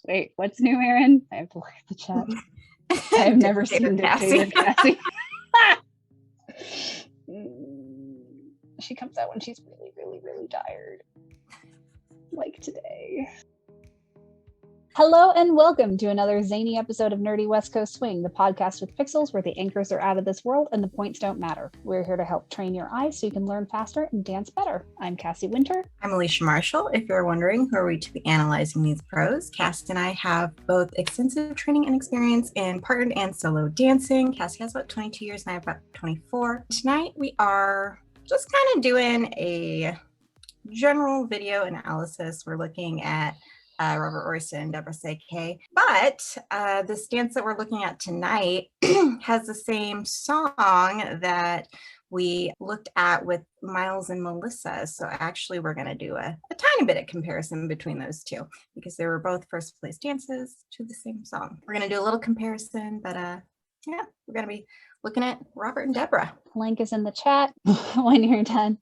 Wait, what's new, Aaron? I have to look at the chat. I have never seen Dictator Cassie. She comes out when she's really, really, really tired. Like today. Hello and welcome to another zany episode of Nerdy West Coast Swing, the podcast with pixels where the anchors are out of this world and the points don't matter. We're here to help train your eyes so you can learn faster and dance better. I'm Cassie Winter. I'm Alicia Marshall. If you're wondering who are we to be analyzing these pros, Cassie and I have both extensive training and experience in partnered and solo dancing. Cassie has about 22 years and I have about 24. Tonight we are just kind of doing a general video analysis. We're looking at Royston Deborah Szekely. But this dance that we're looking at tonight has the same song that we looked at with Myles and Melissa. So actually we're going to do a tiny bit of comparison between those two because they were both first place dances to the same song. We're going to do a little comparison, but yeah, we're going to be looking at Robert and Deborah. Link is in the chat. When you're done,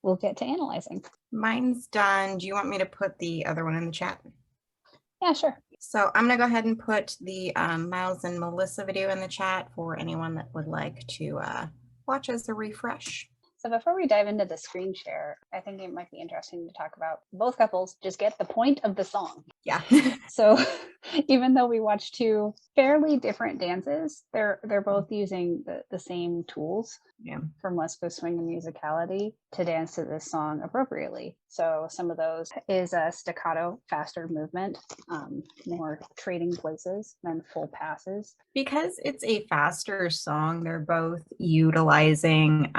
we'll get to analyzing. Mine's done. Do you want me to put the other one in the chat? Yeah, sure. So I'm going to go ahead and put the Myles and Melissa video in the chat for anyone that would like to watch as a refresh. So before we dive into the screen share, I think it might be interesting to talk about both couples just get the point of the song. Yeah. So even though we watch two fairly different dances, they're both using the same tools from West Coast Swing and musicality to dance to this song appropriately. So some of those is a staccato, faster movement, more trading places than full passes. Because it's a faster song, they're both utilizing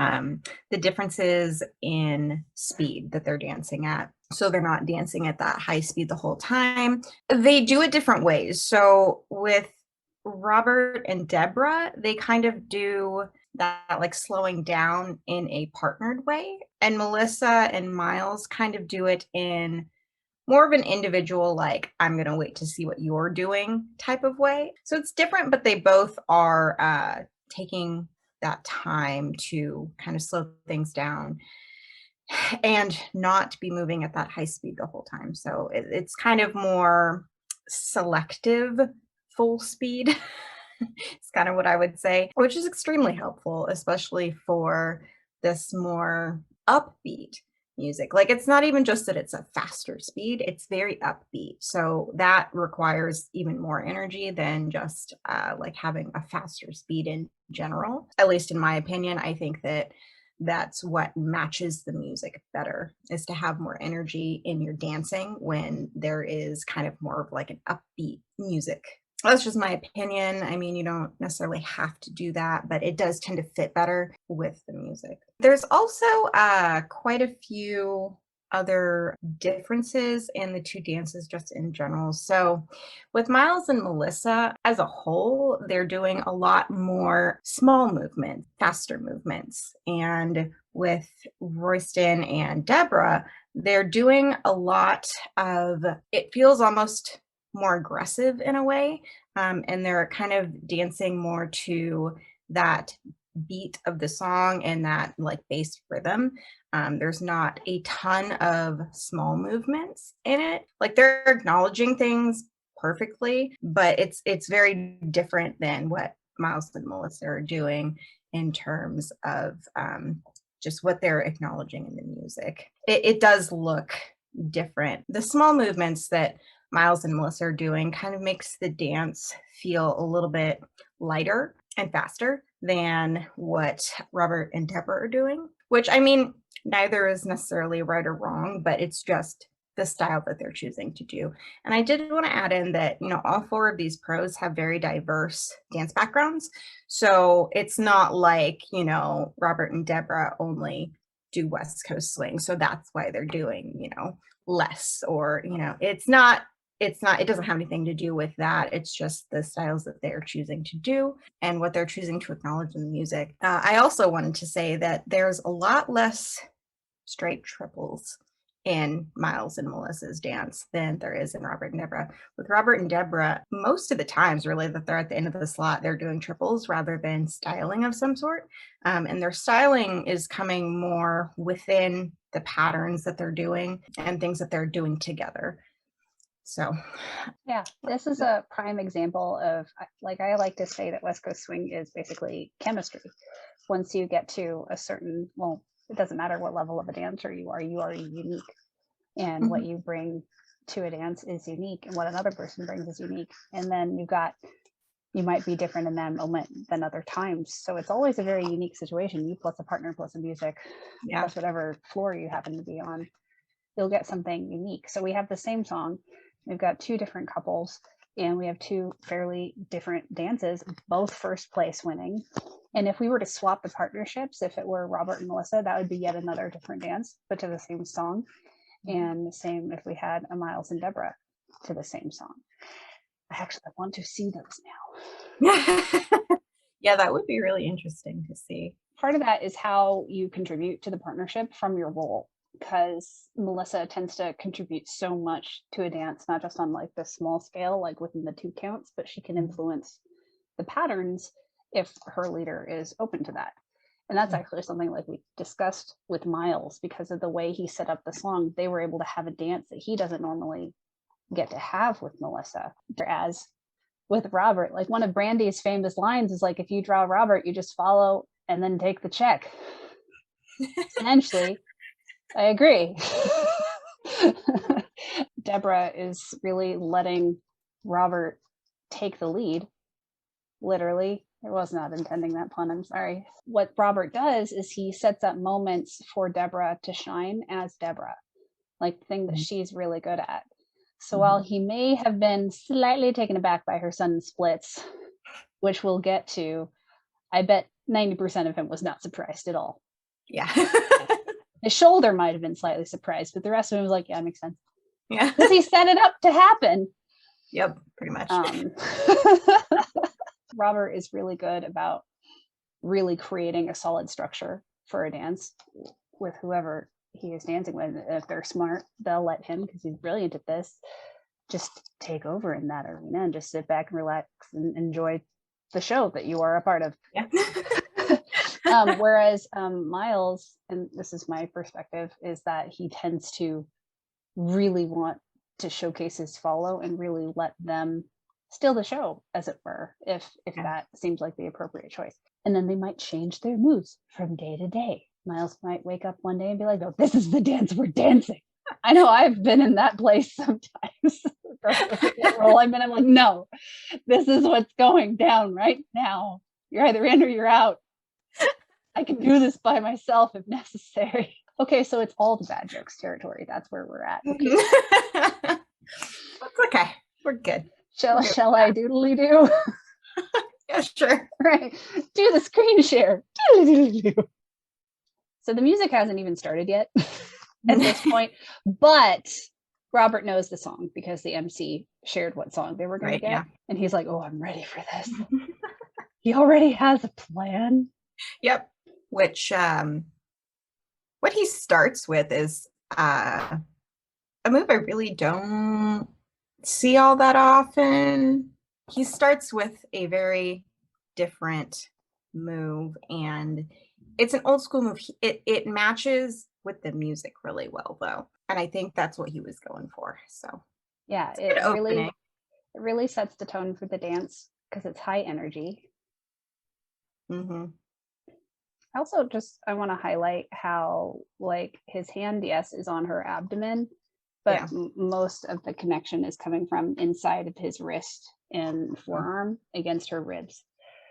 the differences in speed that they're dancing at. So they're not dancing at that high speed the whole time. They do it different ways. So with Robert and Deborah, they kind of do that like slowing down in a partnered way. And Melissa and Myles kind of do it in more of an individual, like, I'm going to wait to see what you're doing type of way. So it's different, but they both are taking that time to kind of slow things down and not be moving at that high speed the whole time. So it's kind of more selective full speed. It's kind of what I would say, which is extremely helpful, especially for this more upbeat music. Like, it's not even just that it's a faster speed, it's very upbeat. So that requires even more energy than just like having a faster speed in general. At least in my opinion, I think that that's what matches the music better, is to have more energy in your dancing when there is kind of more of like an upbeat music. That's just my opinion. I mean, you don't necessarily have to do that, but it does tend to fit better with the music. There's also quite a few other differences in the two dances just in general. So with Myles and Melissa as a whole, they're doing a lot more small movements, faster movements. And with Royston and Deborah, they're doing a lot of, it feels almost more aggressive in a way. And they're kind of dancing more to that beat of the song and that like bass rhythm. There's not a ton of small movements in it. Like, they're acknowledging things perfectly, but it's very different than what Myles and Melissa are doing in terms of just what they're acknowledging in the music. It does look different. The small movements that Myles and Melissa are doing kind of makes the dance feel a little bit lighter and faster than what Robert and Deborah are doing, which, I mean, neither is necessarily right or wrong, but it's just the style that they're choosing to do. And I did want to add in that, you know, all four of these pros have very diverse dance backgrounds. So it's not like, you know, Robert and Deborah only do West Coast swing, so that's why they're doing, you know, less, or, you know, it doesn't have anything to do with that. It's just the styles that they're choosing to do and what they're choosing to acknowledge in the music. I also wanted to say that there's a lot less straight triples in Myles and Melissa's dance than there is in Robert and Deborah. With Robert and Deborah, most of the times really that they're at the end of the slot, they're doing triples rather than styling of some sort. And their styling is coming more within the patterns that they're doing and things that they're doing together. So yeah, this is a prime example of, like, I like to say that West Coast swing is basically chemistry. Once you get to a certain, well, it doesn't matter what level of a dancer you are unique. And what you bring to a dance is unique, and what another person brings is unique. And then you might be different in that moment than other times. So it's always a very unique situation. You plus a partner plus a music, plus whatever floor you happen to be on, you'll get something unique. So we have the same song. We've got two different couples, and we have two fairly different dances, both first place winning. And if we were to swap the partnerships, if it were Robert and Melissa, that would be yet another different dance, but to the same song. And the same if we had a Myles and Deborah to the same song. I want to see those now. Yeah, that would be really interesting to see. Part of that is how you contribute to the partnership from your role, because Melissa tends to contribute so much to a dance, not just on like the small scale, like within the 2 counts, but she can influence the patterns if her leader is open to that. And that's actually something like we discussed with Myles, because of the way he set up the song, they were able to have a dance that he doesn't normally get to have with Melissa. Whereas with Robert, like one of Brandy's famous lines is like, if you draw Robert, you just follow and then take the check. Essentially, I agree. Deborah is really letting Robert take the lead, literally. I was not intending that pun, I'm sorry. What Robert does is he sets up moments for Deborah to shine as Deborah, like the thing that she's really good at. So while he may have been slightly taken aback by her sudden splits, which we'll get to, I bet 90% of him was not surprised at all. Yeah. His shoulder might have been slightly surprised, but the rest of him was like, yeah, it makes sense. Yeah. Because he set it up to happen. Yep, pretty much. Robert is really good about really creating a solid structure for a dance with whoever he is dancing with. And if they're smart, they'll let him, because he's brilliant at this, just take over in that arena and just sit back and relax and enjoy the show that you are a part of. Yeah. Whereas Myles, and this is my perspective, is that he tends to really want to showcase his follow and really let them steal the show, as it were, if that seems like the appropriate choice. And then they might change their moves from day to day. Myles might wake up one day and be like, oh, this is the dance we're dancing. I know I've been in that place sometimes. I'm like, no, this is what's going down right now. You're either in or you're out. I can do this by myself if necessary. Okay, so it's all the bad jokes territory. That's where we're at. Okay. That's okay. We're good. Shall I doodly do? Yeah, sure. Right. Do the screen share. So the music hasn't even started yet at this point, but Robert knows the song because the MC shared what song they were going to get. Yeah. And he's like, oh, I'm ready for this. He already has a plan. Yep. Which what he starts with is a move I really don't see all that often. He starts with a very different move, and it's an old school move. It matches with the music really well, though, and I think that's what he was going for. So yeah, it really sets the tone for the dance because it's high energy. Mm-hmm. Also, I want to highlight how, like, his hand, yes, is on her abdomen, but most of the connection is coming from inside of his wrist and forearm against her ribs.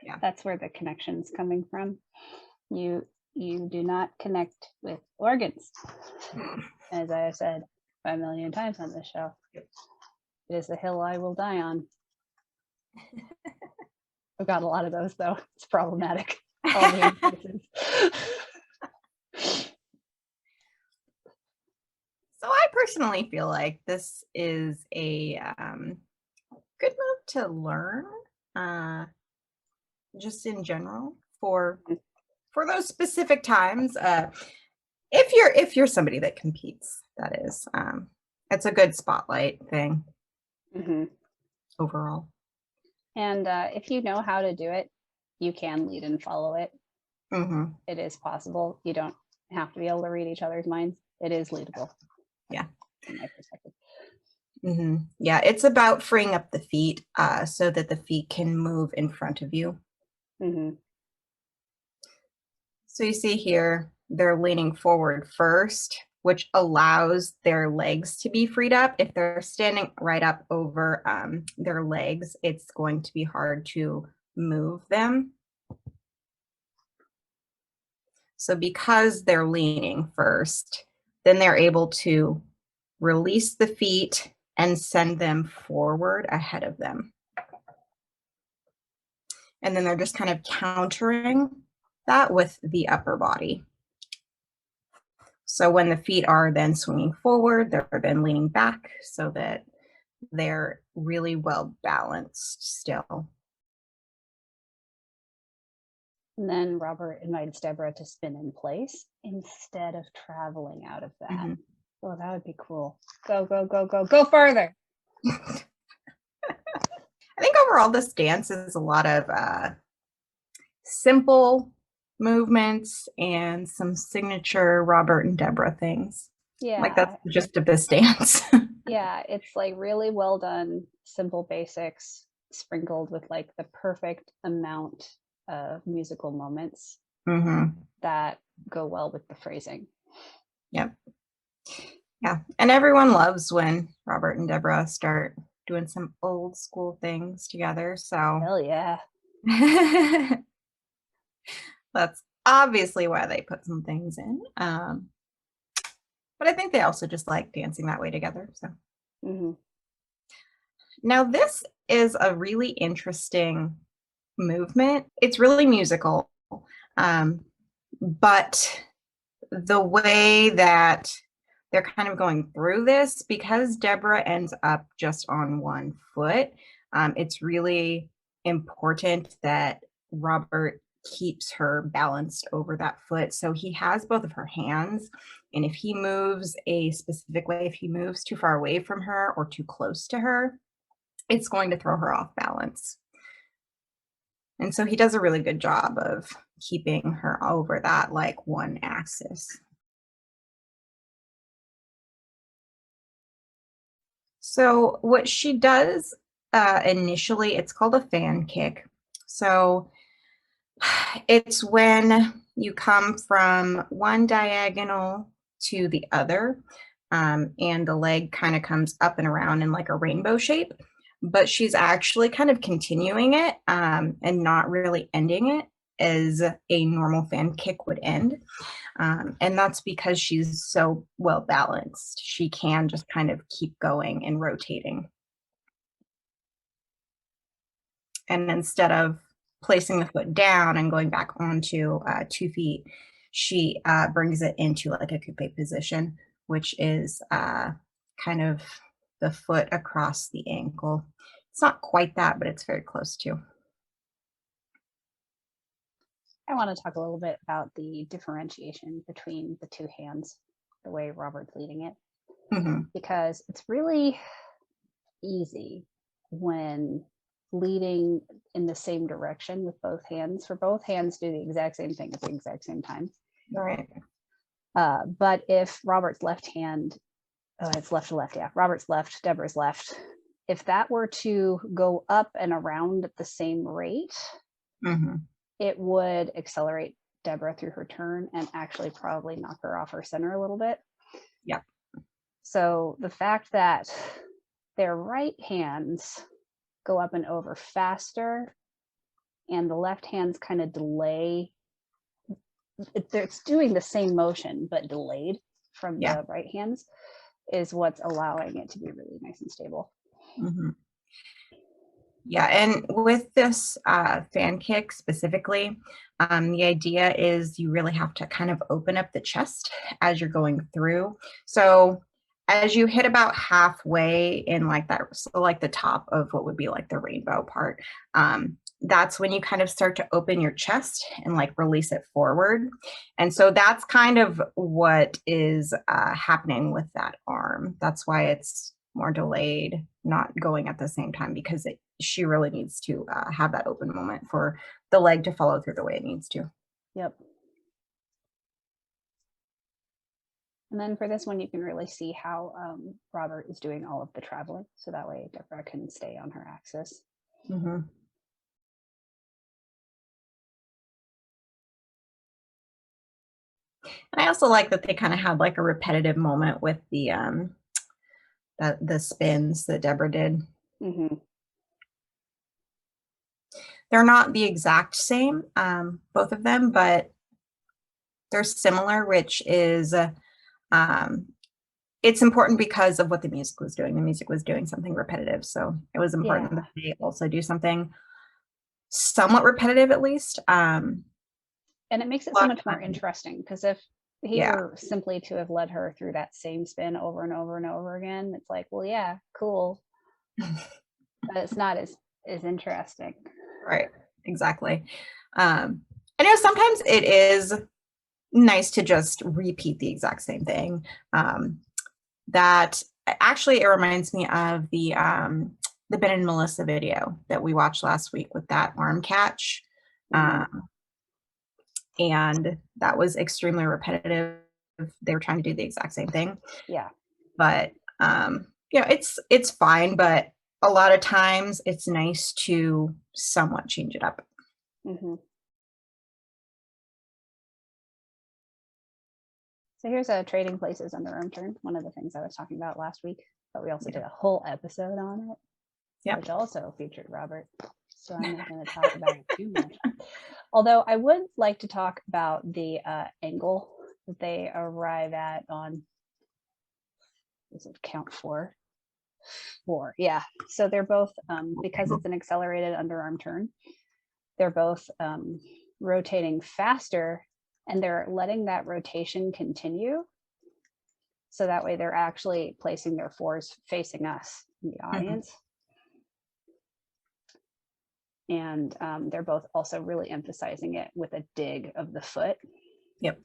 Yeah, that's where the connection's coming from. You do not connect with organs, as I have said 5 million times on this show. It is the hill I will die on. I've got a lot of those, though. It's problematic. All the places. So I personally feel like this is a good move to learn, just in general for those specific times. If you're somebody that competes, that is, it's a good spotlight thing overall. And if you know how to do it, you can lead and follow it. It is possible. You don't have to be able to read each other's minds. It is leadable. Yeah. From my perspective. Yeah, it's about freeing up the feet so that the feet can move in front of you. So you see here, they're leaning forward first, which allows their legs to be freed up. If they're standing right up over their legs, it's going to be hard to move them. So because they're leaning first, then they're able to release the feet and send them forward ahead of them. And then they're just kind of countering that with the upper body. So when the feet are then swinging forward, they're then leaning back so that they're really well balanced still. And then Robert invites Deborah to spin in place instead of traveling out of that. Oh, that would be cool. Go, go, go, go, go further. I think overall this dance is a lot of simple movements and some signature Robert and Deborah things. Yeah. Like that's the gist of this dance. Yeah, it's like really well done, simple basics sprinkled with like the perfect amount of musical moments that go well with the phrasing. Yep. Yeah. And everyone loves when Robert and Deborah start doing some old school things together. So hell yeah. That's obviously why they put some things in. But I think they also just like dancing that way together. So now this is a really interesting movement. It's really musical, but the way that they're kind of going through this, because Deborah ends up just on one foot, it's really important that Robert keeps her balanced over that foot. So he has both of her hands, and if he moves a specific way, if he moves too far away from her or too close to her, it's going to throw her off balance. And so he does a really good job of keeping her over that like one axis. So what she does initially, it's called a fan kick. So it's when you come from one diagonal to the other, and the leg kind of comes up and around in like a rainbow shape, but she's actually kind of continuing it and not really ending it as a normal fan kick would end. And that's because she's so well balanced. She can just kind of keep going and rotating. And instead of placing the foot down and going back onto 2 feet, she brings it into like a coupe position, which is kind of the foot across the ankle. It's not quite that, but it's very close to. I want to talk a little bit about the differentiation between the two hands, the way Robert's leading it, because it's really easy when leading in the same direction with both hands, for both hands do the exact same thing at the exact same time. Right. But if Robert's left hand, it's left to left, yeah, Robert's left, Deborah's left, if that were to go up and around at the same rate, it would accelerate Deborah through her turn and actually probably knock her off her center a little bit. Yeah. So the fact that their right hands go up and over faster and the left hands kind of delay, it's doing the same motion but delayed from the right hands, is what's allowing it to be really nice and stable. Yeah, and with this fan kick specifically, the idea is you really have to kind of open up the chest as you're going through. So as you hit about halfway in like that, so like the top of what would be like the rainbow part, that's when you kind of start to open your chest and like release it forward. And so that's kind of what is happening with that arm. That's why it's more delayed, not going at the same time, because she really needs to have that open moment for the leg to follow through the way it needs to. Yep. And then for this one, you can really see how Robert is doing all of the traveling. So that way Deborah can stay on her axis. Mm-hmm. I also like that they kind of had like a repetitive moment with the spins that Deborah did. Mm-hmm. They're not the exact same, both of them, but they're similar, which is it's important because of what the music was doing. The music was doing something repetitive, so it was important that they also do something somewhat repetitive, at least. And it makes it so much more interesting, because if he were simply to have led her through that same spin over and over and over again, it's like, well, yeah, cool, but it's not as interesting. Right, exactly. I know sometimes it is nice to just repeat the exact same thing. That actually, it reminds me of the Ben and Melissa video that we watched last week with that arm catch. And that was extremely repetitive. They were trying to do the exact same thing. Yeah. But it's fine, but a lot of times it's nice to somewhat change it up. Mm-hmm. So here's a trading places underarm turn, one of the things I was talking about last week, but we also did a whole episode on it, which also featured Robert. So I'm not going to talk about it too much. Although I would like to talk about the angle that they arrive at on, is it count 4? 4, yeah. So they're both, because it's an accelerated underarm turn, they're both rotating faster, and they're letting that rotation continue. So that way they're actually placing their fours facing us in the audience. And they're both also really emphasizing it with a dig of the foot. Yep.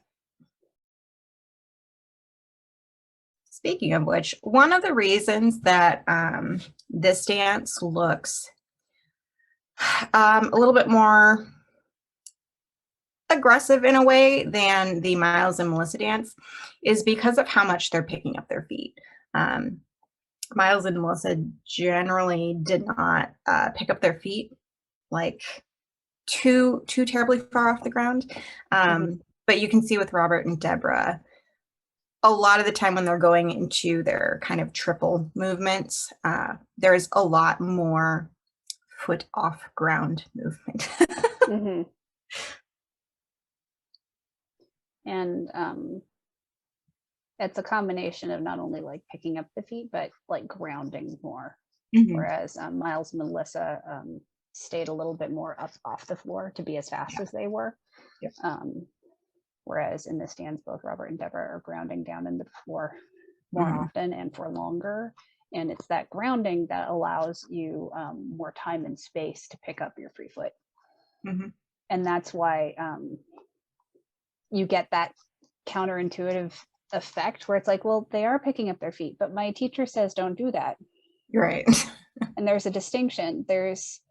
Speaking of which, one of the reasons that this dance looks a little bit more aggressive in a way than the Myles and Melissa dance is because of how much they're picking up their feet. Myles and Melissa generally did not pick up their feet like too terribly far off the ground. But you can see with Robert and Deborah, a lot of the time when they're going into their kind of triple movements, there's a lot more foot off ground movement. And it's a combination of not only like picking up the feet, but like grounding more. Whereas Myles and Melissa stayed a little bit more up off the floor to be as fast as they were. Whereas in this dance, both Robert and Deborah are grounding down into the floor more often and for longer. And it's that grounding that allows you more time and space to pick up your free foot. And that's why you get that counterintuitive effect where it's like, well, they are picking up their feet, but my teacher says don't do that. Right. And there's a distinction. There's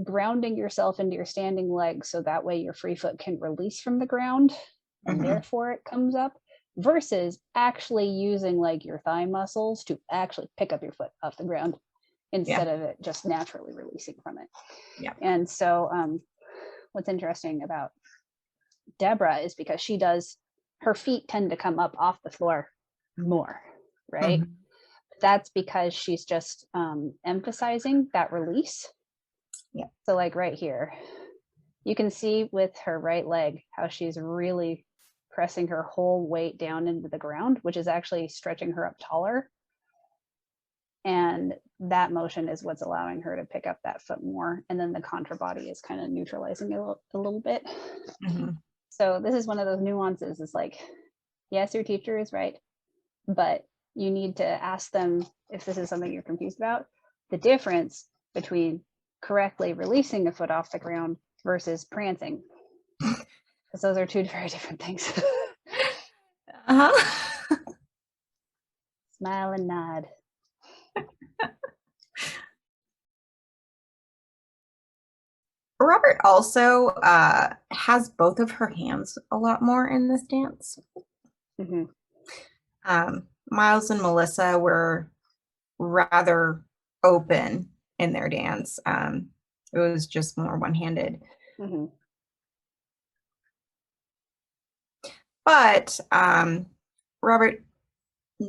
grounding yourself into your standing leg so that way your free foot can release from the ground and therefore it comes up, versus actually using like your thigh muscles to actually pick up your foot off the ground instead of it just naturally releasing from it. And so what's interesting about Deborah is because she does, her feet tend to come up off the floor more, right? That's because she's just emphasizing that release. So like right here, you can see with her right leg how she's really pressing her whole weight down into the ground, which is actually stretching her up taller. And that motion is what's allowing her to pick up that foot more. And then the contra body is kind of neutralizing it a little bit. So this is one of those nuances. It's like, yes, your teacher is right, but you need to ask them if this is something you're confused about, the difference between correctly releasing a foot off the ground versus prancing, because those are two very different things. Smile and nod. Robert also has both of her hands a lot more in this dance. Myles and Melissa were rather open in their dance. It was just more one-handed. Mm-hmm. But Robert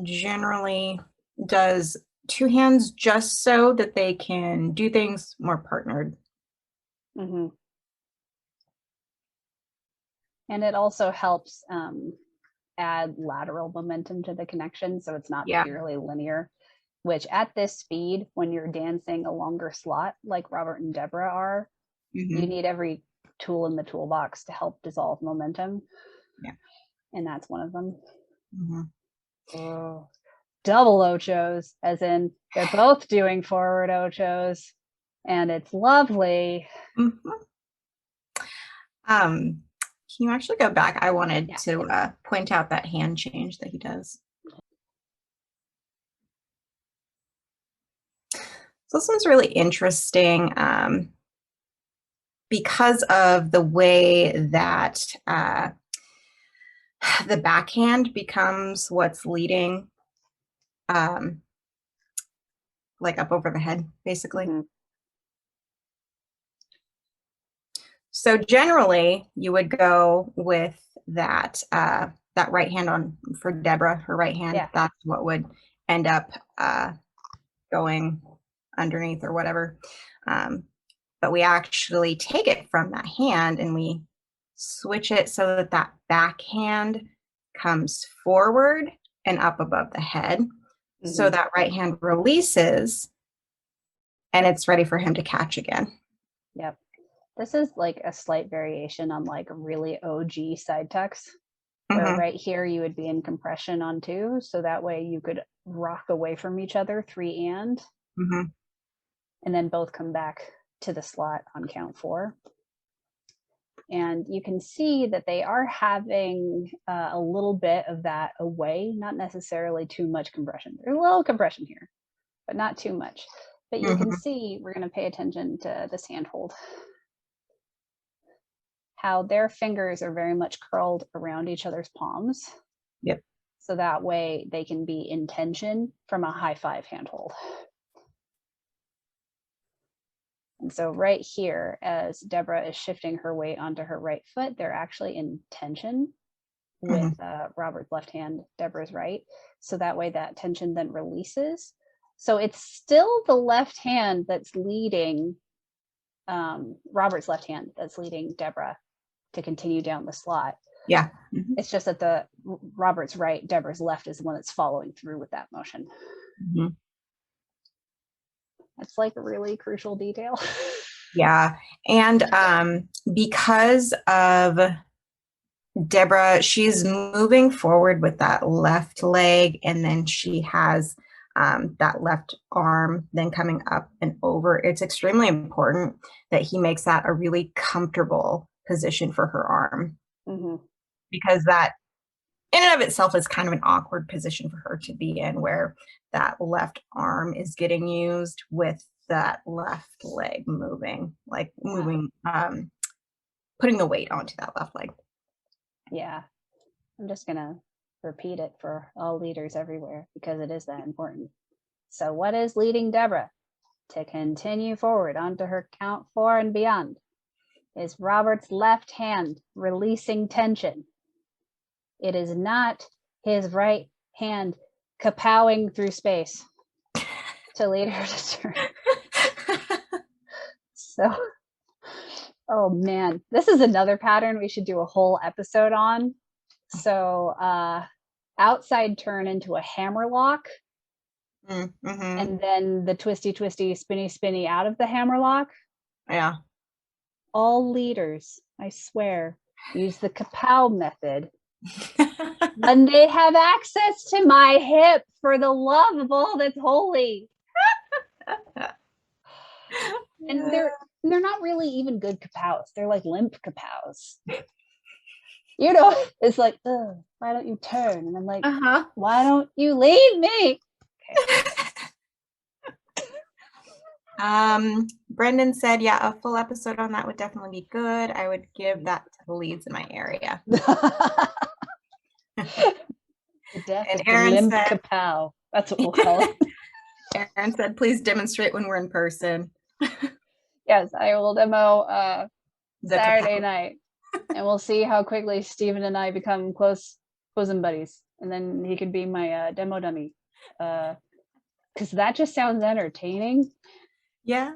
generally does two hands just so that they can do things more partnered. Mm-hmm. And it also helps add lateral momentum to the connection, so it's not purely linear, which at this speed, when you're dancing a longer slot like Robert and Deborah are, you need every tool in the toolbox to help dissolve momentum. Yeah. And that's one of them. Oh, double ochos, as in they're both doing forward ochos, and it's lovely. Can you actually go back? I wanted to point out that hand change that he does. So this one's really interesting because of the way that the backhand becomes what's leading, like up over the head, basically. So generally, you would go with that that right hand on for Deborah, her right hand. Yeah. That's what would end up going underneath or whatever. But we actually take it from that hand and we switch it so that that backhand comes forward and up above the head. So that right hand releases and it's ready for him to catch again. Yep. This is like a slight variation on like really OG side tucks, where right here you would be in compression on 2, so that way you could rock away from each other 3 and then both come back to the slot on count 4. And you can see that they are having a little bit of that away, not necessarily too much compression. There's a little compression here, but not too much. But you can see, we're going to pay attention to this handhold, how their fingers are very much curled around each other's palms. Yep. So that way they can be in tension from a high 5 handhold. And so right here, as Deborah is shifting her weight onto her right foot, they're actually in tension with Robert's left hand, Deborah's right. So that way that tension then releases. So it's still the left hand that's leading, Robert's left hand that's leading Deborah to continue down the slot. Yeah. It's just that the Robert's right, Deborah's left is the one that's following through with that motion. It's like a really crucial detail. Yeah. And because of Deborah, she's moving forward with that left leg, and then she has that left arm then coming up and over. It's extremely important that he makes that a really comfortable position for her arm, because that in and of itself is kind of an awkward position for her to be in, where that left arm is getting used with that left leg moving, like moving, putting the weight onto that left leg. Yeah, I'm just gonna repeat it for all leaders everywhere because it is that important. So what is leading Deborah to continue forward onto her count 4 and beyond is Robert's left hand releasing tension. It is not his right hand kapowing through space to lead her to turn. So, oh man, this is another pattern we should do a whole episode on. So outside turn into a hammer lock, and then the twisty, twisty, spinny, spinny out of the hammer lock. Yeah. All leaders, I swear, use the kapow method when they have access to my hip, for the love of all that's holy. And they're not really even good kapows. They're like limp kapows. You know, it's like, why don't you turn? And I'm like, why don't you leave me? Okay. Brendan said, yeah, a full episode on that would definitely be good. I would give that to the leads in my area. The death And of the Aaron limb said, kapow. That's what we'll call it. Aaron said, please demonstrate when we're in person. Yes, I will demo The Saturday kapow. night, and we'll see how quickly Steven and I become close bosom buddies, and then he could be my demo dummy, because that just sounds entertaining. Yeah.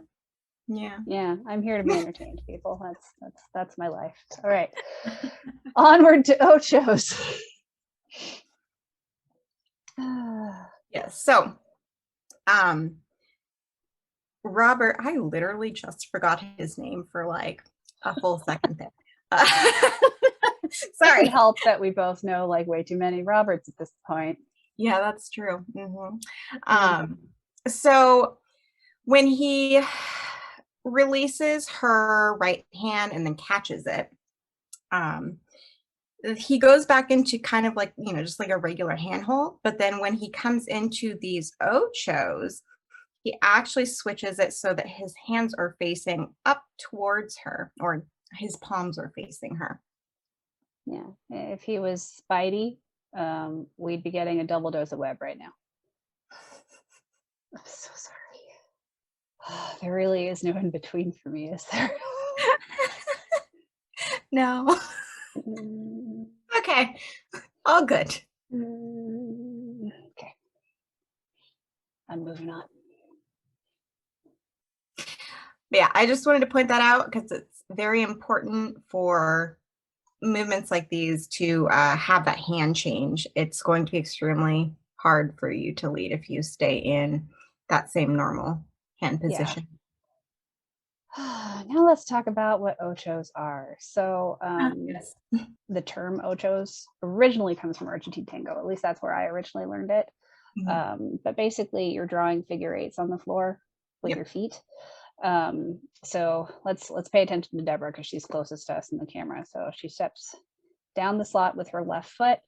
I'm here to be entertained, people. That's my life. All right, onward to Ochos. Yes. So, Robert, I literally just forgot his name for like a full second there. Sorry. It helps that we both know like way too many Roberts at this point. Yeah, that's true. So when he releases her right hand and then catches it, he goes back into kind of like, just like a regular handhold. But then when he comes into these ochos, he actually switches it so that his hands are facing up towards her, or his palms are facing her. Yeah, if he was Spidey, we'd be getting a double dose of web right now. I'm so sorry. There really is no in between for me, is there? No. Okay. All good. Okay. I'm moving on. Yeah, I just wanted to point that out because it's very important for movements like these to have that hand change. It's going to be extremely hard for you to lead if you stay in that same normal hand position. Yeah. Now let's talk about what ochos are. So Yes. the term ochos originally comes from Argentine tango. At least that's where I originally learned it. Mm-hmm. But basically, you're drawing figure eights on the floor with your feet. So let's pay attention to Deborah because she's closest to us in the camera. So she steps down the slot with her left foot,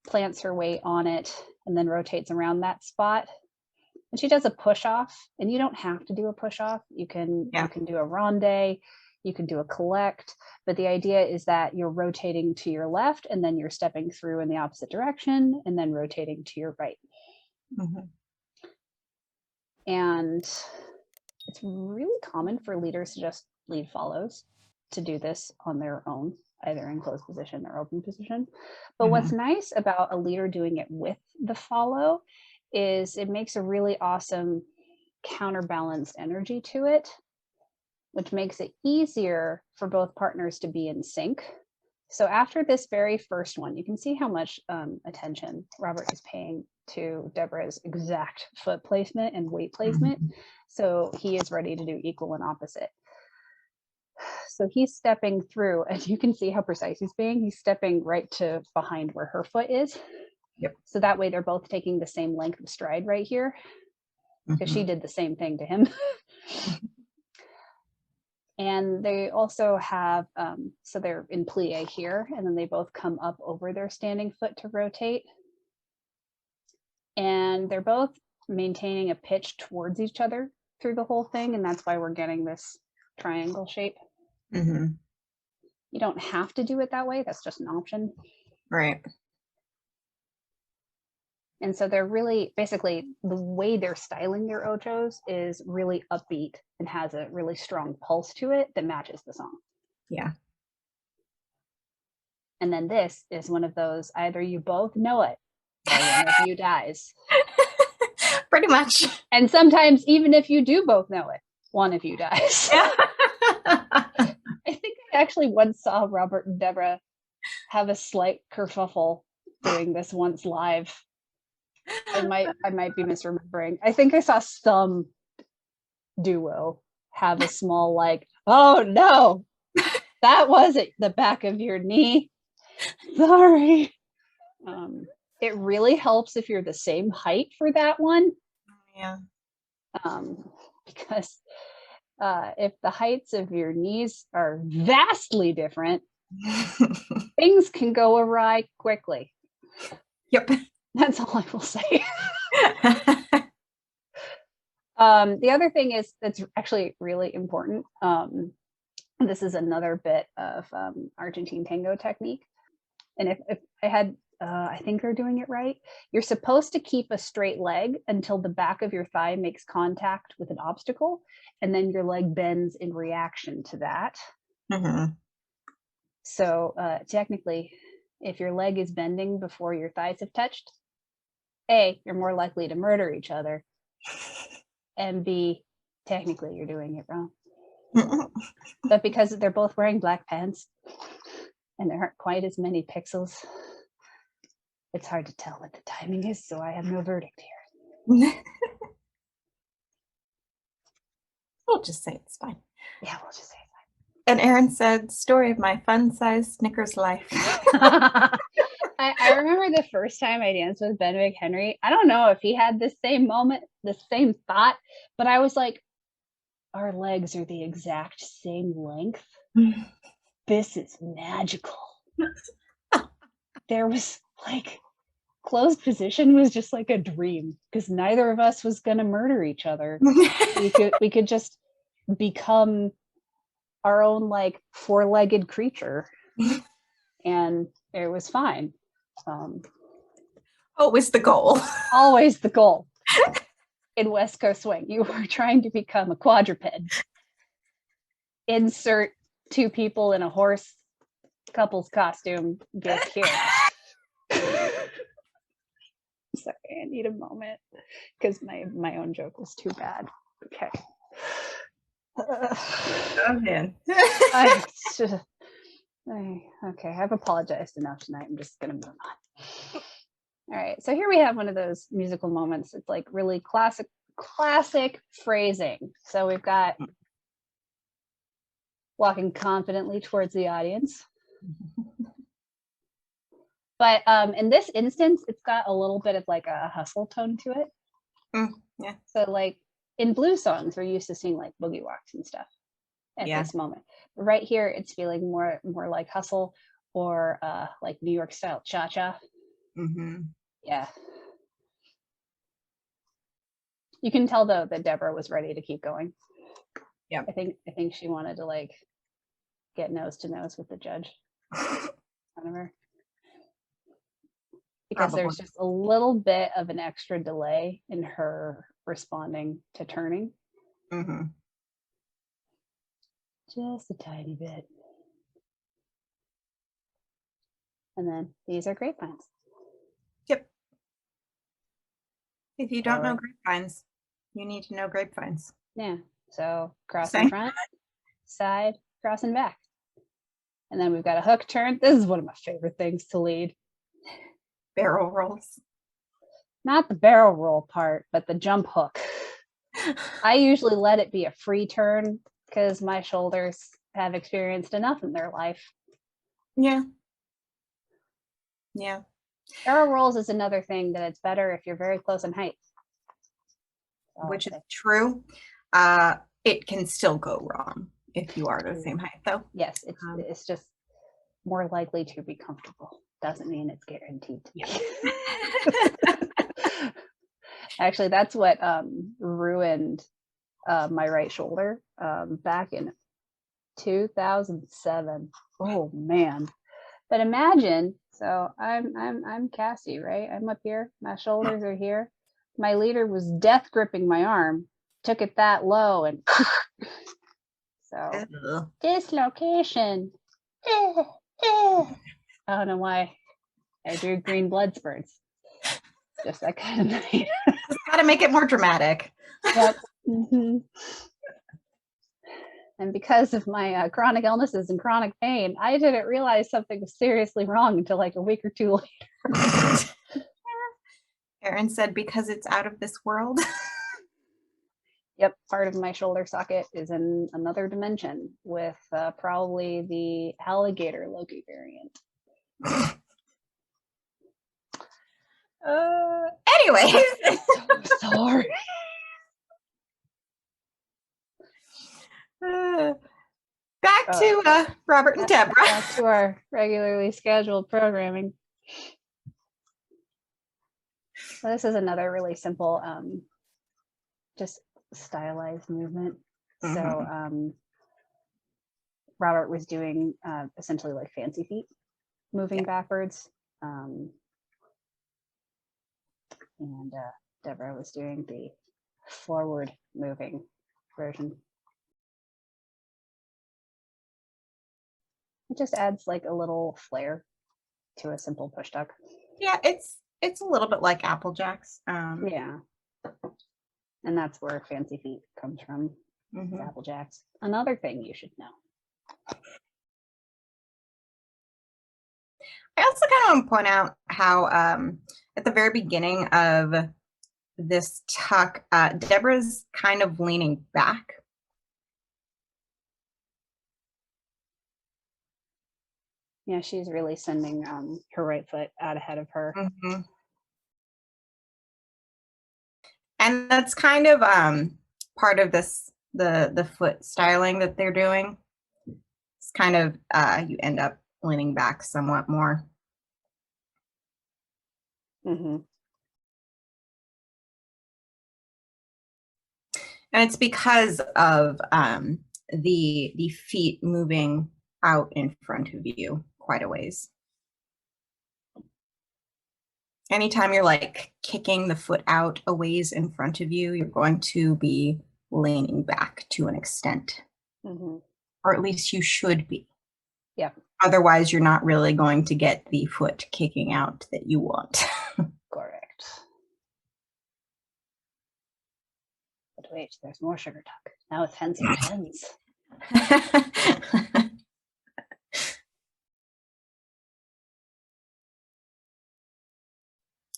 plants her weight on it, and then rotates around that spot. And she does a push off, and you don't have to do a push off. You can do a ronde, you can do a collect, but the idea is that you're rotating to your left and then you're stepping through in the opposite direction and then rotating to your right. Mm-hmm. And it's really common for leaders to just lead follows to do this on their own, either in closed position or open position. But what's nice about a leader doing it with the follow is it makes a really awesome counterbalanced energy to it, which makes it easier for both partners to be in sync. So after this very first one, you can see how much attention Robert is paying to Deborah's exact foot placement and weight placement. So he is ready to do equal and opposite. So he's stepping through, and you can see how precise he's being. He's stepping right to behind where her foot is. Yep. So that way they're both taking the same length of stride right here, because she did the same thing to him. And they also have, so they're in plie here, and then they both come up over their standing foot to rotate. And they're both maintaining a pitch towards each other through the whole thing, and that's why we're getting this triangle shape. You don't have to do it that way, that's just an option. Right. And so they're really, basically, the way they're styling their ochos is really upbeat and has a really strong pulse to it that matches the song. Yeah. And then this is one of those, either you both know it or one of you dies. Pretty much. And sometimes even if you do both know it, one of you dies. Yeah. I think I actually once saw Robert and Deborah have a slight kerfuffle doing this once live. I might be misremembering. I think I saw some duo have a small like, oh no, that wasn't the back of your knee. Sorry. It really helps if you're the same height for that one. Yeah. Because if the heights of your knees are vastly different, things can go awry quickly. Yep. That's all I will say. The other thing is that's actually really important. This is another bit of Argentine tango technique. And if I had I think you're doing it right. You're supposed to keep a straight leg until the back of your thigh makes contact with an obstacle, and then your leg bends in reaction to that. Mm-hmm. So technically, if your leg is bending before your thighs have touched, A, you're more likely to murder each other, and B, technically you're doing it wrong. But because they're both wearing black pants and there aren't quite as many pixels, it's hard to tell what the timing is, so I have no verdict here. We'll just say it's fine. Yeah, we'll just say it's fine. And Aaron said, story of my fun-sized Snickers life. I remember the first time I danced with Ben McHenry. I don't know if he had the same moment, the same thought, but I was like, our legs are the exact same length. This is magical. There was like, closed position was just like a dream because neither of us was going to murder each other. we could just become our own like four-legged creature, and it was fine. Always the goal. Always the goal. In West Coast Swing, you were trying to become a quadruped. Insert two people in a horse couple's costume gift here. Sorry, I need a moment because my own joke was too bad. Okay. Oh man. Okay, I've apologized enough tonight. I'm just gonna move on. All right, so here we have one of those musical moments. It's like really classic phrasing. So we've got walking confidently towards the audience. But in this instance, it's got a little bit of like a hustle tone to it. Yeah. So like in blues songs, we're used to seeing like boogie walks and stuff at this moment. But right here, it's feeling more like hustle or like New York style cha-cha. Mm-hmm. Yeah. You can tell though that Deborah was ready to keep going. Yeah. I think she wanted to like get nose to nose with the judge. Whatever. Because there's just a little bit of an extra delay in her responding to turning. Mm-hmm. Just a tiny bit. And then these are grapevines. Yep. If you don't know grapevines, you need to know grapevines. Yeah. So cross in front, side, cross and back. And then we've got a hook turn. This is one of my favorite things to lead. Barrel rolls. Not the barrel roll part, but the jump hook. I usually let it be a free turn because my shoulders have experienced enough in their life. Yeah. Yeah. Barrel rolls is another thing that it's better if you're very close in height. Which is true. It can still go wrong if you are the same height, though. Yes, it's just more likely to be comfortable. Doesn't mean it's guaranteed to be. Actually, that's what ruined my right shoulder back in 2007. Oh man! But imagine, so I'm Cassie, right? I'm up here. My shoulders are here. My leader was death gripping my arm. Took it that low and so dislocation. I don't know why I drew green blood spurts. Just that kind of night. Just gotta make it more dramatic. Yep. Mm-hmm. And because of my chronic illnesses and chronic pain, I didn't realize something was seriously wrong until like a week or two later. Aaron said, because it's out of this world. Yep, part of my shoulder socket is in another dimension with probably the alligator Loki variant. Anyways. So sorry. Back to Robert and Deborah. Back to our regularly scheduled programming. So this is another really simple, just stylized movement. Mm-hmm. So Robert was doing essentially like fancy feet, moving backwards. and Deborah was doing the forward moving version. It just adds like a little flair to a simple push tuck. Yeah, it's a little bit like Apple Jacks. Yeah. And that's where Fancy Feet comes from. Apple Jacks. Another thing you should know. I also kind of want to point out how at the very beginning of this tuck, Deborah's kind of leaning back. Yeah, she's really sending her right foot out ahead of her. And that's kind of part of this, the foot styling that they're doing. It's kind of, you end up leaning back somewhat more. Mm-hmm. And it's because of the feet moving out in front of you quite a ways. Anytime you're like kicking the foot out a ways in front of you, you're going to be leaning back to an extent. Or at least you should be. Yeah. Otherwise, you're not really going to get the foot kicking out that you want. Correct. But wait, there's more sugar tuck. Now it's hens and hens.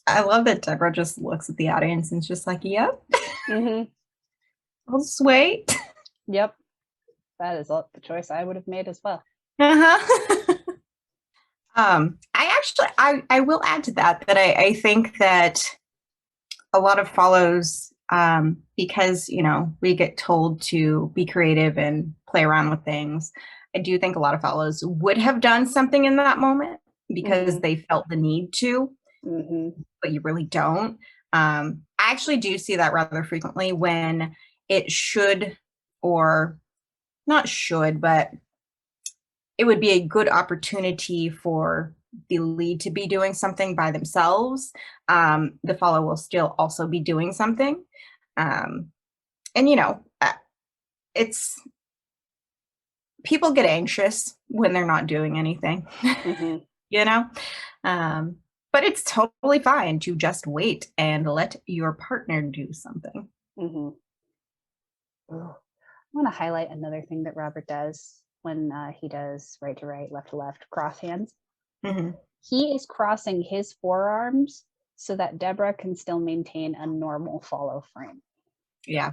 I love that Deborah just looks at the audience and is just like, yep. I'll just wait. Yep. That is the choice I would have made as well. I will add to that I think that a lot of follows, because, you know, we get told to be creative and play around with things. I do think a lot of follows would have done something in that moment because they felt the need to, but you really don't. I actually do see that rather frequently when it should, or not should, but it would be a good opportunity for the lead to be doing something by themselves. The follow will still also be doing something. And, you know, it's, people get anxious when they're not doing anything, you know? But it's totally fine to just wait and let your partner do something. I want to highlight another thing that Robert does when he does right to right, left to left, cross hands. He is crossing his forearms so that Deborah can still maintain a normal follow frame. Yeah.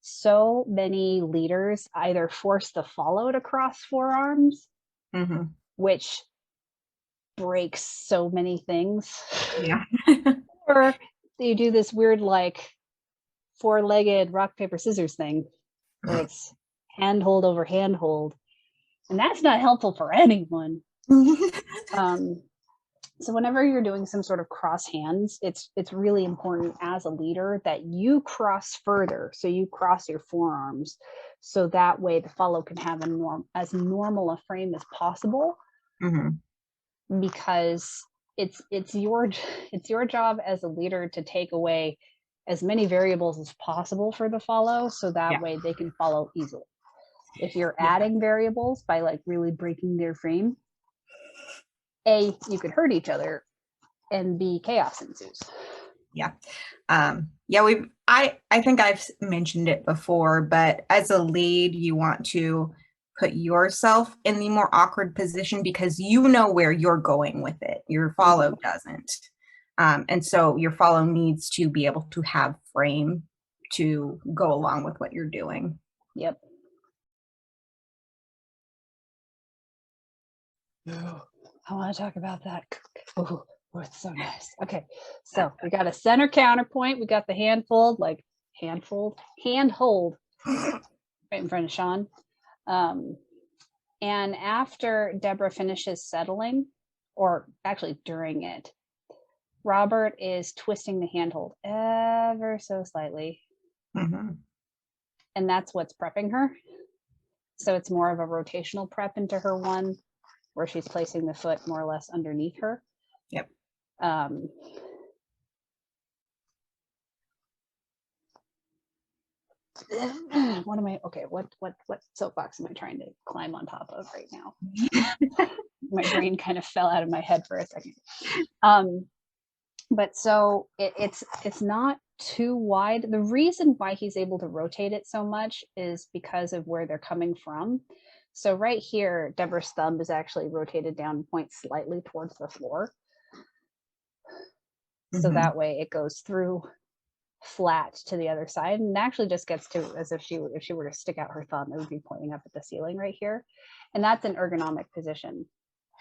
So many leaders either force the follow to cross forearms, which breaks so many things. Yeah. Or you do this weird like four-legged rock, paper, scissors thing where it's handhold over handhold. And that's not helpful for anyone. So whenever you're doing some sort of cross hands, it's really important as a leader that you cross further. So you cross your forearms, so that way the follow can have as normal a frame as possible. Because it's your job as a leader to take away as many variables as possible for the follow, so that way they can follow easily. If you're adding variables by like really breaking their frame, A, you could hurt each other, and B, chaos ensues. Yeah. I think I've mentioned it before, but as a lead, you want to put yourself in the more awkward position because you know where you're going with it. Your follow doesn't. And so your follow needs to be able to have frame to go along with what you're doing. Yep. I want to talk about that. Oh, it's so nice. Okay, so we got a center counterpoint. We got the handhold right in front of Sean. And after Deborah finishes settling, or actually during it, Robert is twisting the handhold ever so slightly. And that's what's prepping her. So it's more of a rotational prep into her one, where she's placing the foot more or less underneath her. Yep. what am I? Okay, what soapbox am I trying to climb on top of right now? My brain kind of fell out of my head for a second. But so it's not too wide. The reason why he's able to rotate it so much is because of where they're coming from. So right here, Deborah's thumb is actually rotated down and points slightly towards the floor. So that way it goes through flat to the other side, and actually just gets to as if she were to stick out her thumb, it would be pointing up at the ceiling right here. And that's an ergonomic position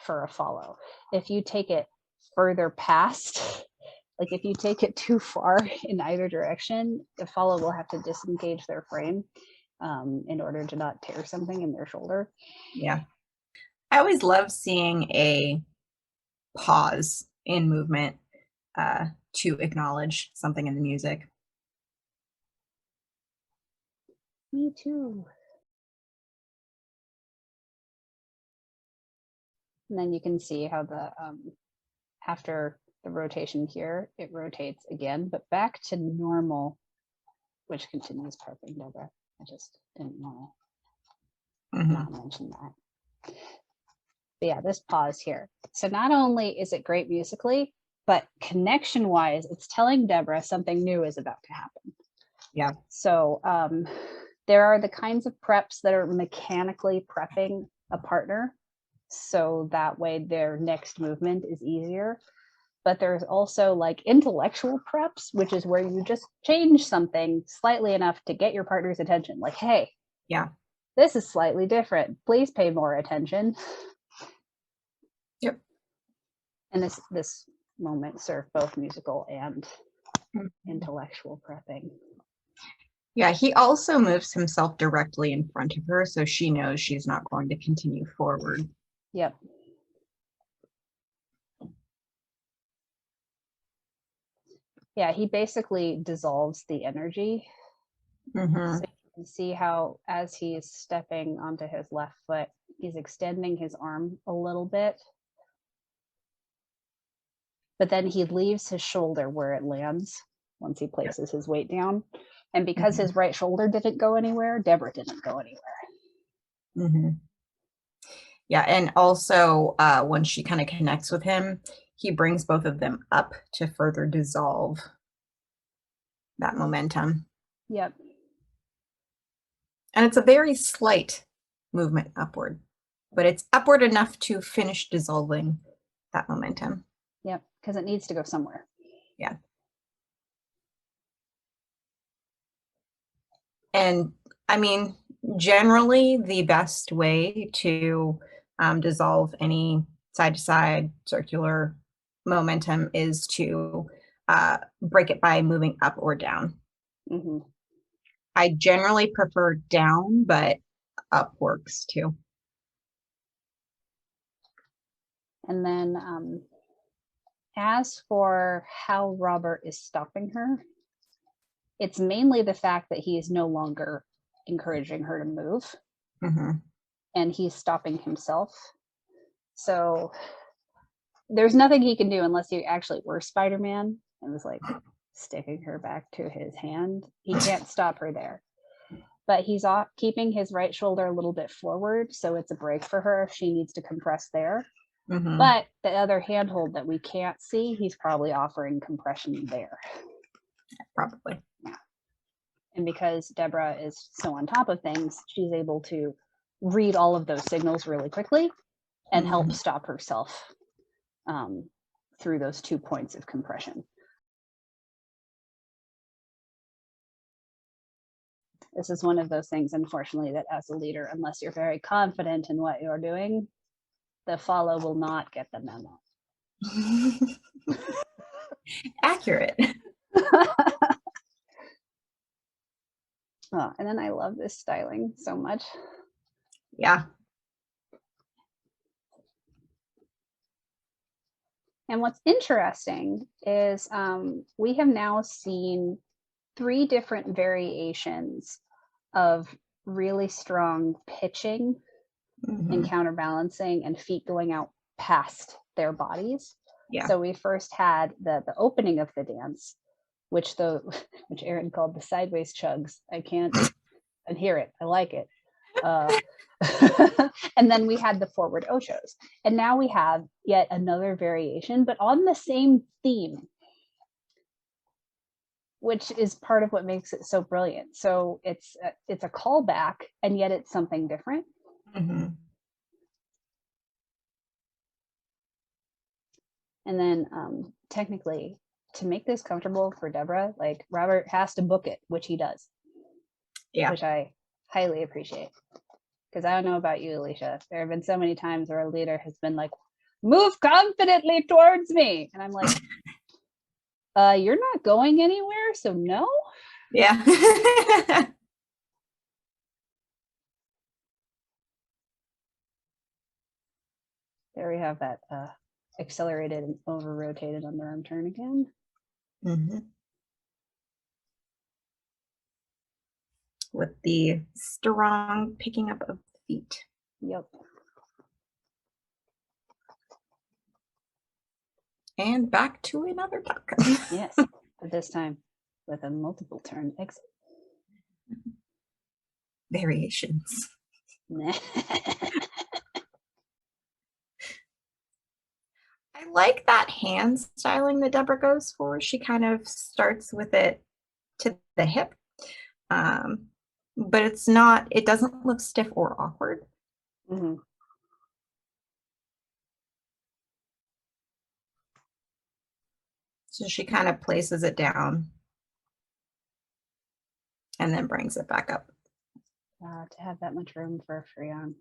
for a follow. If you take it further past, like if you take it too far in either direction, the follow will have to disengage their frame in order to not tear something in their shoulder. Yeah. I always love seeing a pause in movement to acknowledge something in the music. Me too. And then you can see how the after the rotation here, it rotates again, but back to normal, which continues perfect, Deborah. I just didn't want to not mention that. But yeah, this pause here. So not only is it great musically, but connection-wise, it's telling Deborah something new is about to happen. Yeah. So there are the kinds of preps that are mechanically prepping a partner, so that way their next movement is easier. But there's also like intellectual preps, which is where you just change something slightly enough to get your partner's attention. Like, hey, yeah, this is slightly different. Please pay more attention. Yep. And this moment served both musical and intellectual prepping. Yeah, he also moves himself directly in front of her, so she knows she's not going to continue forward. Yep. Yeah, he basically dissolves the energy. So you can see how as he's stepping onto his left foot, he's extending his arm a little bit. But then he leaves his shoulder where it lands once he places his weight down. And because his right shoulder didn't go anywhere, Deborah didn't go anywhere. Yeah, and also when she kind of connects with him, he brings both of them up to further dissolve that momentum. Yep. And it's a very slight movement upward, but it's upward enough to finish dissolving that momentum. Yep, because it needs to go somewhere. Yeah. And I mean, generally the best way to dissolve any side-to-side circular momentum is to break it by moving up or down. I generally prefer down, but up works too. And then as for how Robert is stopping her, it's mainly the fact that he is no longer encouraging her to move, and he's stopping himself. So there's nothing he can do unless he actually were Spider-Man and was like sticking her back to his hand. He can't stop her there. But he's keeping his right shoulder a little bit forward, so it's a break for her if she needs to compress there. But the other handhold that we can't see, he's probably offering compression there. Probably. Yeah. And because Deborah is so on top of things, she's able to read all of those signals really quickly and help stop herself through those 2 points of compression. This is one of those things, unfortunately, that as a leader, unless you're very confident in what you're doing, the follow will not get the memo. Accurate. Oh, and then I love this styling so much. Yeah. And what's interesting is we have now seen 3 different variations of really strong pitching and counterbalancing and feet going out past their bodies. Yeah. So we first had the opening of the dance, which Aaron called the sideways chugs. I can't and hear it. I like it. And then we had the forward ochos. And now we have yet another variation, but on the same theme, which is part of what makes it so brilliant. So it's a callback, and yet it's something different. Mm-hmm. And then technically, to make this comfortable for Deborah, like Robert has to book it, which he does. Yeah. Which I highly appreciate. Because I don't know about you, Alicia. There have been so many times where a leader has been like, move confidently towards me. And I'm like, you're not going anywhere, so no? Yeah. There we have that accelerated and over-rotated underarm turn again. Mm-hmm. With the strong picking up of the feet. Yep. And back to another duck. Yes, but this time with a multiple turn exit. Variations. I like that hand styling that Deborah goes for. She kind of starts with it to the hip, but it doesn't look stiff or awkward. Mm-hmm. So she kind of places it down and then brings it back up. To have that much room for a free arm.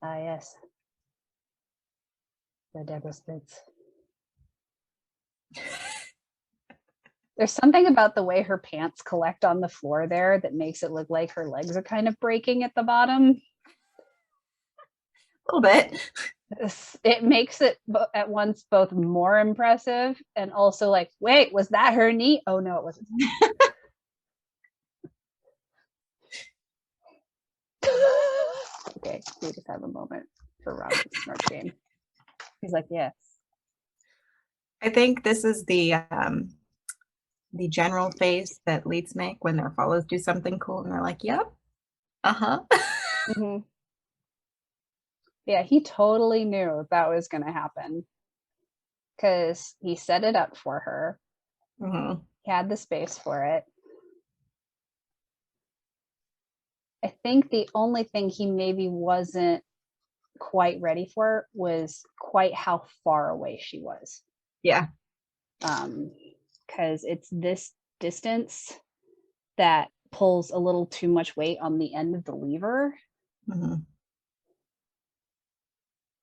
Yes. The Deborah splits. There's something about the way her pants collect on the floor there that makes it look like her legs are kind of breaking at the bottom. A little bit. It makes it at once both more impressive and also like, wait, was that her knee? Oh no, it wasn't. Okay, we just have a moment for Robert's smart game. He's like, yes. I think this is the general face that leads make when their follows do something cool and they're like, yep, uh-huh. Mm-hmm. Yeah, he totally knew that was going to happen because he set it up for her. Mm-hmm. He had the space for it. I think the only thing he maybe wasn't quite ready for was quite how far away she was. Yeah. Because it's this distance that pulls a little too much weight on the end of the lever. Mm-hmm.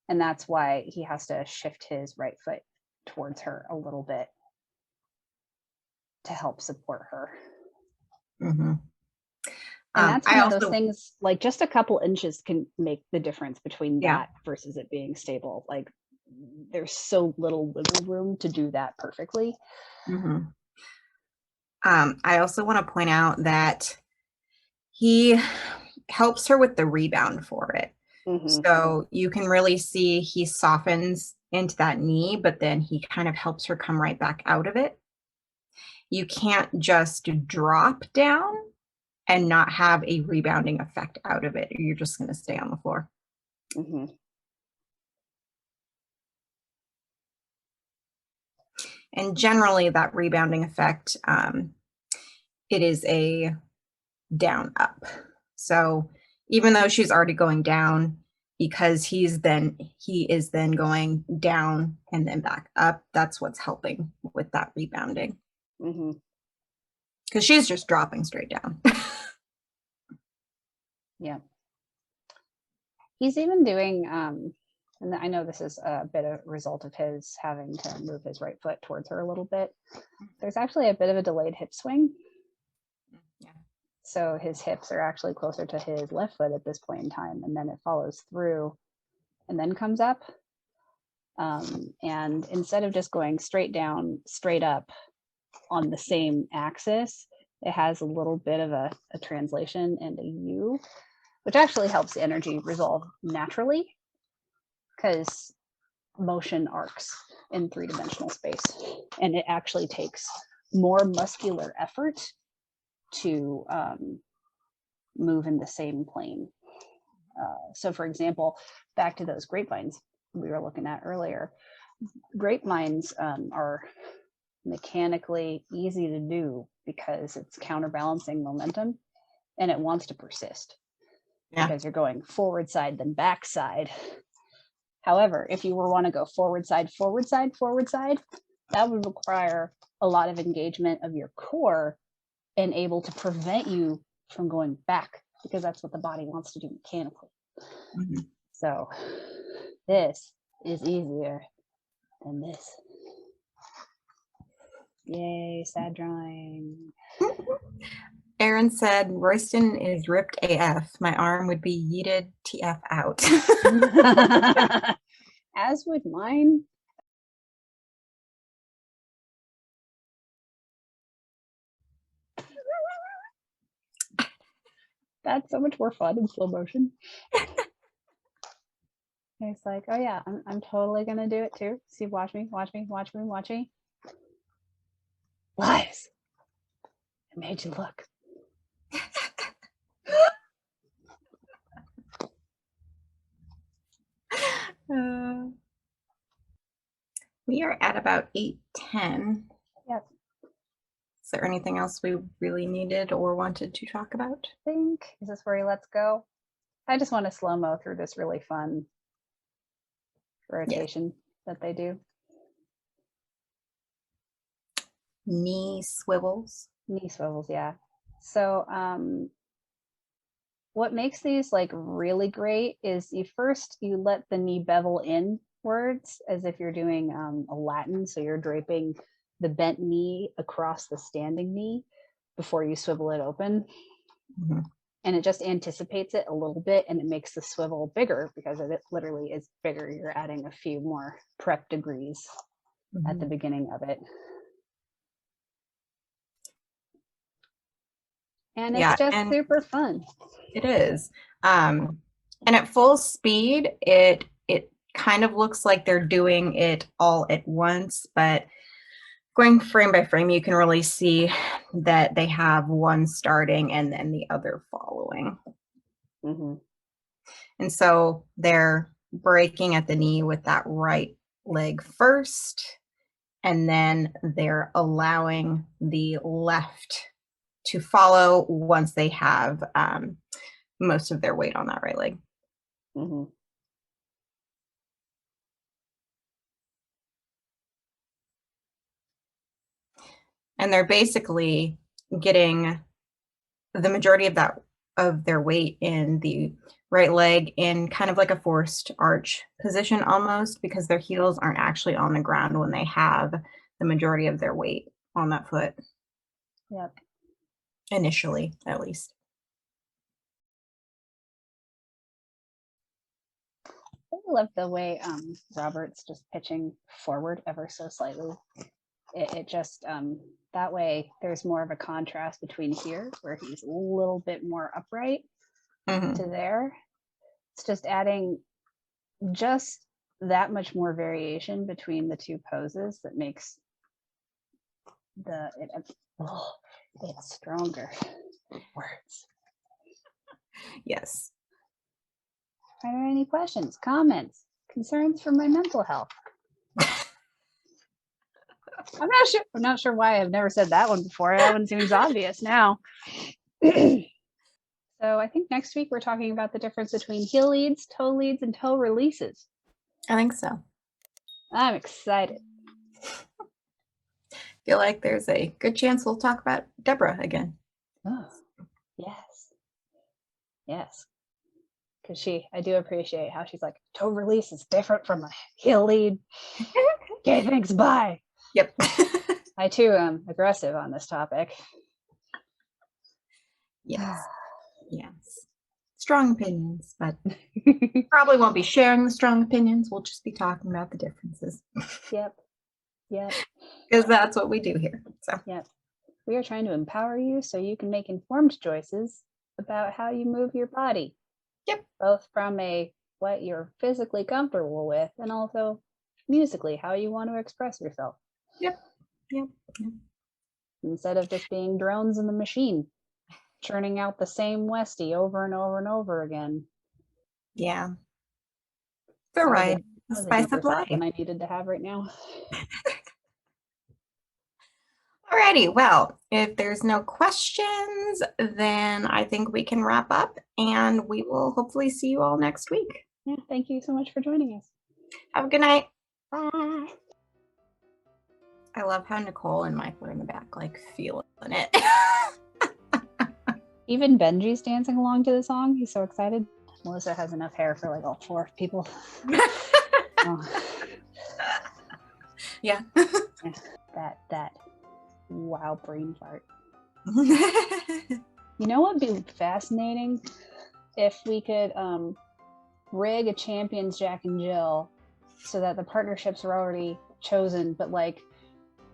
And that's why he has to shift his right foot towards her a little bit to help support her. Mm-hmm. And that's one of those things, like just a couple inches can make the difference between that versus it being stable. Like there's so little wiggle room to do that perfectly. Mm-hmm. I also want to point out that he helps her with the rebound for it. Mm-hmm. So you can really see he softens into that knee, but then he kind of helps her come right back out of it. You can't just drop down and not have a rebounding effect out of it. You're just going to stay on the floor. Mm-hmm. And generally that rebounding effect, it is a down up. So even though she's already going down, because he is then going down and then back up, that's what's helping with that rebounding. Mm-hmm. Because she's just dropping straight down. Yeah. He's even doing, and I know this is a bit of a result of his having to move his right foot towards her a little bit. There's actually a bit of a delayed hip swing. Yeah. So his hips are actually closer to his left foot at this point in time, and then it follows through and then comes up. And instead of just going straight down, straight up on the same axis, it has a little bit of a translation and a U, which actually helps the energy resolve naturally because motion arcs in 3-dimensional space. And it actually takes more muscular effort to move in the same plane. So for example, back to those grapevines we were looking at earlier, grapevines are mechanically easy to do because it's counterbalancing momentum and it wants to persist because you're going forward side, then back side. However, if you want to go forward side, that would require a lot of engagement of your core and able to prevent you from going back because that's what the body wants to do mechanically. Mm-hmm. So this is easier than this. Yay, sad drawing. Aaron said, Royston is ripped AF. My arm would be yeeted TF out. As would mine. That's so much more fun in slow motion. It's like, oh yeah, I'm totally gonna do it too. See, watch me. Lies. I made you look. We are at about 8:10. Yep. Is there anything else we really needed or wanted to talk about? I think, is this where he lets go? I just want to slow-mo through this really fun rotation that they do. Knee swivels. Knee swivels, yeah. So what makes these like really great is you let the knee bevel inwards as if you're doing a Latin. So you're draping the bent knee across the standing knee before you swivel it open. Mm-hmm. And it just anticipates it a little bit and it makes the swivel bigger because it literally is bigger. You're adding a few more prep degrees at the beginning of it. And it's just super fun. It is. And at full speed, it kind of looks like they're doing it all at once, but going frame by frame, you can really see that they have one starting and then the other following. Mm-hmm. And so they're breaking at the knee with that right leg first, and then they're allowing the left to follow once they have most of their weight on that right leg. Mm-hmm. And they're basically getting the majority of their weight in the right leg in kind of like a forced arch position almost, because their heels aren't actually on the ground when they have the majority of their weight on that foot. Yep. Initially, at least. I love the way Robert's just pitching forward ever so slightly. It just that way there's more of a contrast between here where he's a little bit more upright to there. It's just adding just that much more variation between the two poses that makes it's stronger. Words. Yes. Are there any questions, comments, concerns for my mental health? I'm not sure why I've never said that one before. That one seems obvious now. So I think next week we're talking about the difference between heel leads, toe leads, and toe releases. I think so. I'm excited. Feel like there's a good chance we'll talk about Deborah again. Oh, yes. Yes. Because I do appreciate how she's like, toe release is different from a heel lead. Okay, thanks, bye. Yep. I too am aggressive on this topic. Yes. Yes. Strong opinions, but probably won't be sharing the strong opinions. We'll just be talking about the differences. Yep. Because that's what we do here. So. Yep. We are trying to empower you so you can make informed choices about how you move your body. Yep. Both from what you're physically comfortable with and also musically, how you want to express yourself. Yep. Instead of just being drones in the machine. churning out the same Westie over and over and over again. Yeah. The ride. The spice of life. Than I needed to have right now. Alrighty, well, if there's no questions, then I think we can wrap up, and we will hopefully see you all next week. Yeah, thank you so much for joining us. Have a good night. Bye. I love how Nicole and Mike were in the back, like, feeling it. Even Benji's dancing along to the song. He's so excited. Melissa has enough hair for like all 4 people. Oh. Yeah. That wow, brain fart. You know what would be fascinating? If we could rig a Champions Jack and Jill so that the partnerships are already chosen, but like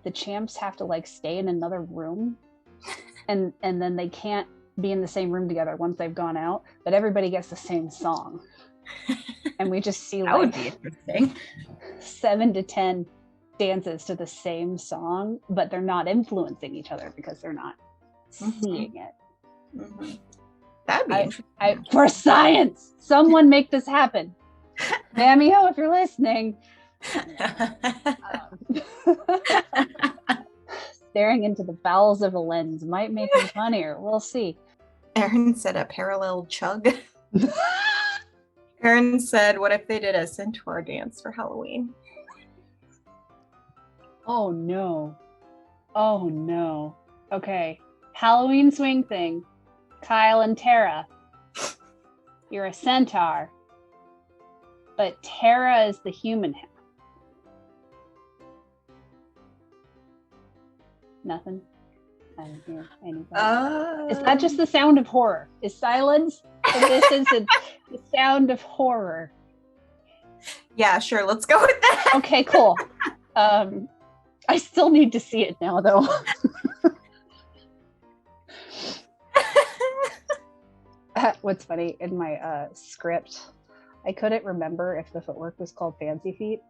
the champs have to like stay in another room and then they can't be in the same room together once they've gone out, but everybody gets the same song. And we just see that like would be interesting. 7 to 10 dances to the same song, but they're not influencing each other because they're not seeing it. Mm-hmm. That'd be interesting. For science, someone make this happen. Mamio, if you're listening. Staring into the bowels of a lens might make me funnier. We'll see. Erin said a parallel chug. Erin said, what if they did a centaur dance for Halloween? Oh no. Oh no. Okay. Halloween swing thing. Kyle and Tara. You're a centaur. But Tara is the human. Nothing. I don't hear anything. Is that just the sound of horror? Is silence? And this is the sound of horror. Yeah, sure. Let's go with that. Okay, cool. I still need to see it now, though. What's funny, in my script, I couldn't remember if the footwork was called Fancy Feet.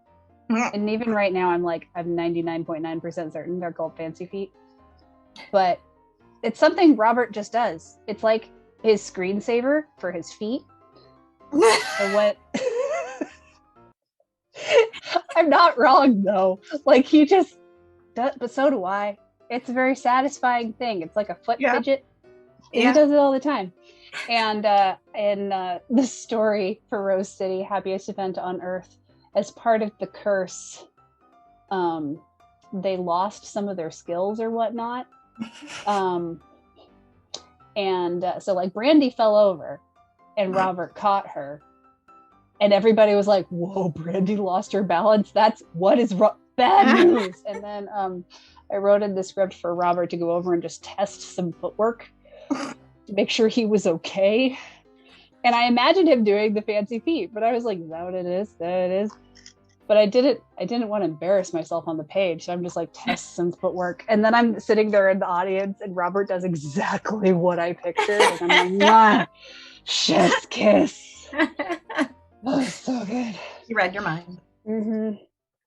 And even right now, I'm 99.9% certain they're called Fancy Feet. But it's something Robert just does. It's like his screensaver for his feet. So what? I'm not wrong, though. Like, he just does, but so do I. It's a very satisfying thing. It's like a foot fidget. And he does it all the time. And in the story for Rose City, Happiest Event on Earth, as part of the curse, they lost some of their skills or whatnot. So like Brandy fell over and Robert caught her. And everybody was like, whoa, Brandy lost her balance. That's what is bad news. And then I wrote in the script for Robert to go over and just test some footwork to make sure he was okay. And I imagined him doing the fancy feet, but I was like, is that what it is? That it is. But I didn't want to embarrass myself on the page. So I'm just like, test some footwork. And then I'm sitting there in the audience and Robert does exactly what I pictured. And I'm like, chef's kiss. Oh, so good. You read your mind. Mm-hmm.